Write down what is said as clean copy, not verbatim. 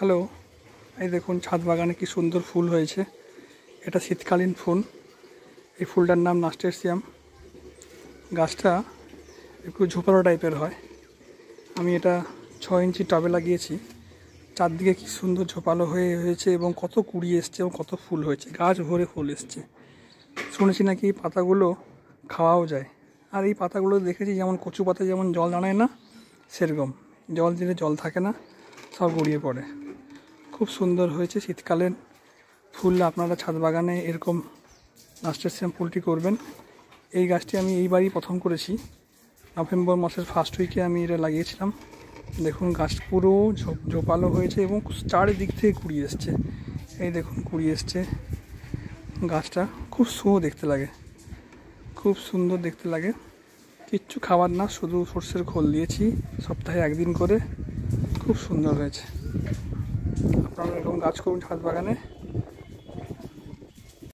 Hello, এই দেখুন ছাদ বাগানে কি সুন্দর ফুল হয়েছে। এটা শীতকালীন ফুল। এই ফুলটার নাম নাস্টেরসিয়াম। গাছটা একটু ঝোপালো টাইপের হয়। আমি এটা 6 ইঞ্চি টবে লাগিয়েছি। চারদিকে কি সুন্দর ঝোপালো হয়েছে এবং কত কুড়ি এসছে এবং কত ফুল হয়েছে, গাছ ভরে ফুল এসছে। শুনেছি নাকি এই পাতাগুলো খাওয়াও যায়। আর এই পাতাগুলো দেখেছি যেমন কচু পাতা যেমন জল দাঁড়ায় না, সেরকম জল দিলে জল থাকে না, সব গড়িয়ে পড়ে। খুব সুন্দর হয়েছে শীতকালীন ফুল। আপনারা ছাদ বাগানে এরকম নাস্টেরসিয়াম ফুলটি করবেন। এই গাছটি আমি এইবারই প্রথম করেছি। নভেম্বর মাসের ফার্স্ট উইকে আমি এটা লাগিয়েছিলাম। দেখুন গাছ পুরো ঝোপালো হয়েছে এবং চারিদিক থেকে কুড়ি এসছে। এই দেখুন কুড়ি এসছে। গাছটা খুব দেখতে লাগে, খুব সুন্দর দেখতে লাগে। কিচ্ছু খাবার না, শুধু সর্ষের খোল দিয়েছি সপ্তাহে একদিন করে। খুব সুন্দর হয়েছে। আপনারা এরকম গাছ করুন ছাদ বাগানে।